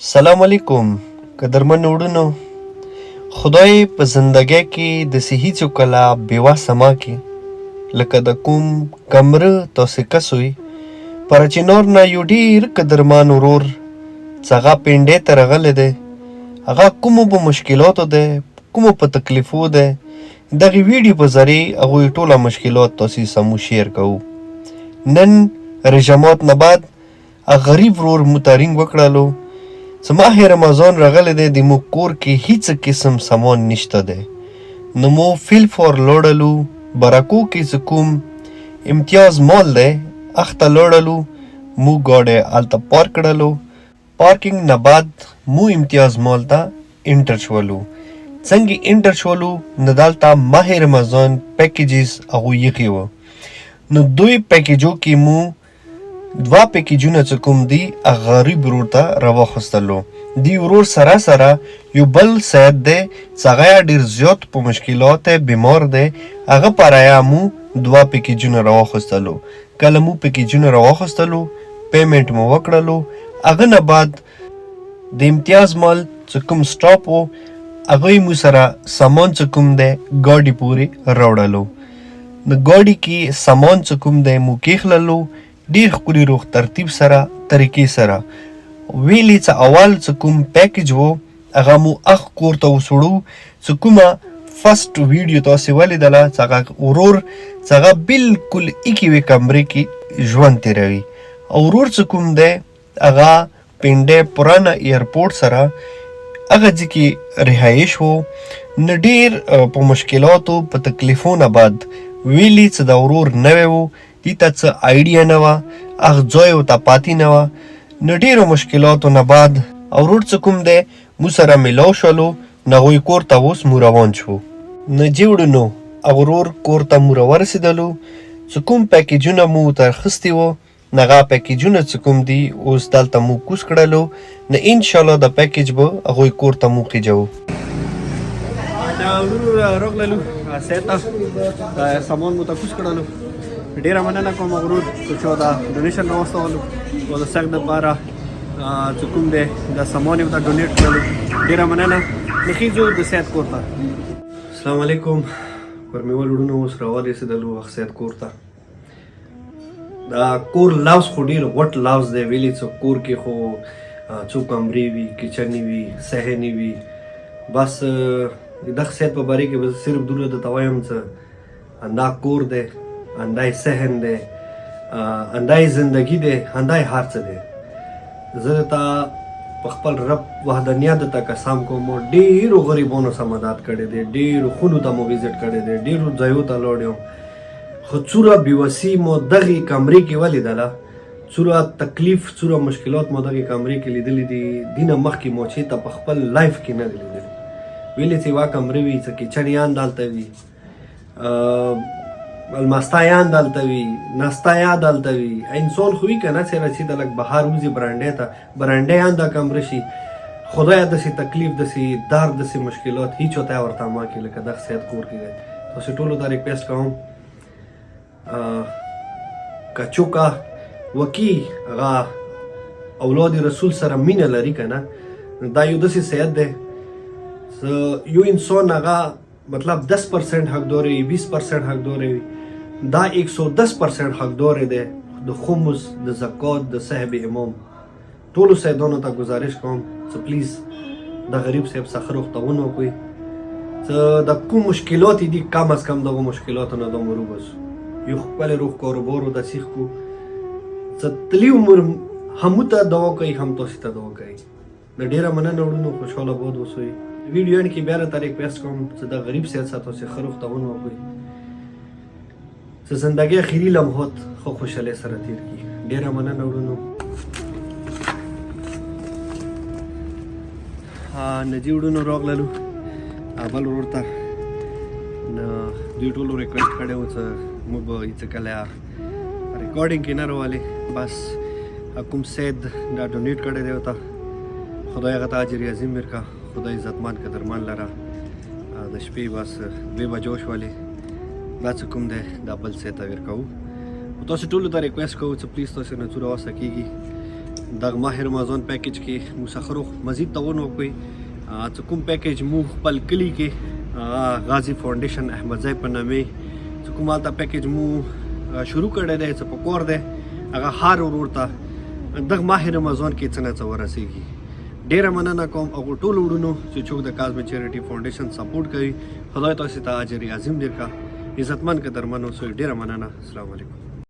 سلام علیکم قدرمن وړونو. خدای په زندګۍ کې د صحي چوکلا بیواسه ما کې لکه د کوم کمره تاسې کسوي پرچینور نه یو ډېر قدرمان ورور چې هغه پنډۍ ته راغلی دی. هغه کومو په مشکلاتو دی، کومو په تکلیفو دی. دغې ویډیو په ذریعې هغوی ټوله مشکلات تاسې سمو شیر کوو. نن رژمات نه بعد غریب ورور مو تارینګ وکړلو چې ماه رمضان راغلی دی، د مو کور کې هیڅ قسم سامان نشته دی. نو مو فیل فور لوړلو برکو کې چې کوم امتیاز مال دی اخته لوړلو مو ګاډی هلته پارک کړلو. پارکینګ نه بعد مو امتیاز مال ته انټر شولو. څنګه انټر شولو نو دلته ماه رمضان پیکیجز هغوی ایښي وو. نو دوی پیکیجو کې مو 2 پیکیجونه چې کوم دي غریب ورور ته راواخیستلو. دی ورور سره سره یو بل سید دی چې هغه ډېر زیات په مشکلات بیمار دی. هغه پرایا مو 2 پیکیجونه راواخیستلو. کله مو پیکیجونه راواخیستلو پیمنټ مو وکړلو. هغه نه بعد د امتیاز مال چې کوم سټاپ و هغوی مو سره سامان چې کوم دی ګاډي پورې راوړلو. د ګاډي کې سامان چې کوم دی مو کېښللو ډېر ښکلي روغ ترتیب سره طریقې سره. ویلې چې اول چې کوم پیکیج و هغه مو اخ کور ته وسوړو چې کومه فرسټ ویډیو تاسې ولیدله چې هغه ورور چې هغه بلکل ایکې وې کمرې کې ژوند تېروي. او ورور چې کوم دی هغه پنډۍ پرانه ایرپورټ سره هغه ځای کې رهایش و. نه ډېر په مشکلاتو په تکلیفو نه بعد ویلې چې دا ورور نوی و، دې ته څه آیډیا نه وه، هغه ځای ورته پاتې نه وه. نو ډېرو مشکلاتو نه بعد ورور چې کوم دی مو سره میلاو شولو. نو هغوی کور ته اوس مو روان شو. نو جې وړو نو هغه ورور کور ته مو راورسېدلو. چې کوم پیکیجونه مو ورته اخیستي وو نو هغه پیکیجونه چې کوم دي اوس دلته مو کوز کړلو. نو انشاءالله د پیکیج به هغوی کور ته مو خېجوو. ورور راغللو سید ته سامان مو ته کوز کړلو. ډېره مننه کوم ورور چې دا ډونیشن راوستولو او د سګ دپاره چې کوم دی دا سامان یې ورته ډونیټ کړلو. ډېره مننه. نو خېځو د سید کور ته. السلام علیکم. ورمېول وروڼو اوس راورسېدلو هغه سید کور ته. دا کور لفظ خو ډېر غوټ لفظ دی. ویلې چې کور کې خو څو کمرې وي، کچنې وي، صحنې وي. بس دغه سید په باره کې به صرف دومره درته وایم چې همدا کور دی، همدای صحن دی، همدای زندگی دی، همدای هر څه دی. زه درته په خپل رب وحدانیت درته قسم کوم. ډېرو غریبانو سره مدد کړی دی، ډېرو خونو ته مو وزټ کړی دی، ډېرو ځایو ته لاړی یم. خو څومره بېوسي مو دغې کمرې کې ولیدله، څومره تکلیف، څومره مشکلات مو دغې کمرې کې لیدلي دي. دې نه مخکې مو چېرته په خپل لایف کې نه دي لیدلي. ویلې چې یوه کمرې وي چې کچن یان دلته وي، الماستا یان دلته وي، ناستا یا دلته وي. انسان خو وي که نه چې رسېده لږ بهر وځي برانډۍ ته، برانډۍ یان دا کمره شي. خدایه داسې تکلیف، داسې درد، داسې مشکلات هیڅ چاته ورته ما کې لکه دغه سید کور کې دی. تاسې ټولو ته ریکویسټ کوم که چوکه وکي هغه اولاد رسول سره مینه لري که نه، دا یو داسې سید دی یو انسان هغه مطلب 10% حقدار وي، 20% حقدار وي، دا 110% حقدار دی د خمس، د زکات، د صاحب امام. ټولو سیدانو ته ګزارش کوم چې پلیز د غریب صاحب څخه روغتون وکړئ چې د کوم مشکلات دي کم از کم دغه مشکلاتو نه د مو وباسو. یو ښکلی روغ کاروبار وداسې کړو چې تلي عمر همو ته دوا کوي، هم تاسې ته دوا کوي. د ډېره مننه وړونو، خوشحاله باد اوسئ. ویډیو کې بیا راته ریکویسټ کوم چې د غریب صحت سره تاسې ښه روغتون وکړئ چې زندګۍ اخري لمحات ښه خوشحالۍ سره تېر کړي. ډېره مننه وړونو. نجي وړونو راغللو بل ورور ته. نو دوی ټولو ریکویسټ کړی و چې موږ به هېڅ کله ریکارډینګ کې نه راولې. بس کوم سید دا ډونیټ کړی دی ورته، خدای هغه ته اجر عظیم ورکړه. خدای عزتمن قدرمن لره. د شپې بس 2 بجو شولې. دا چې کوم دی دا بل سید ته ورکوو. تاسو ټولو ته ریکویسټ کوو چې پلیز تاسو نه څومره وسه کېږي دغه ماه رمضان پیکیج کې مسخرو مزید تعاون وکړي چې کوم پیکیج مو خپل کلی کې غازی فاونډیشن احمد ځای په نامې چې کوم هلته پیکیج مو شروع کړی دی چې په کور دی هغه هر ورور ته دغه ماه رمضان کې څه نه څه ورسېږي. ډېره مننه کوم هغو ټولو وروڼو چې څوک د کازمی چیریټي فاونډیشن سپورټ کوي. خدای تاسو ته اجر عظیم ډېر کا. عزتمن قدرمنو سو ډېره مننه. السلام علیکم.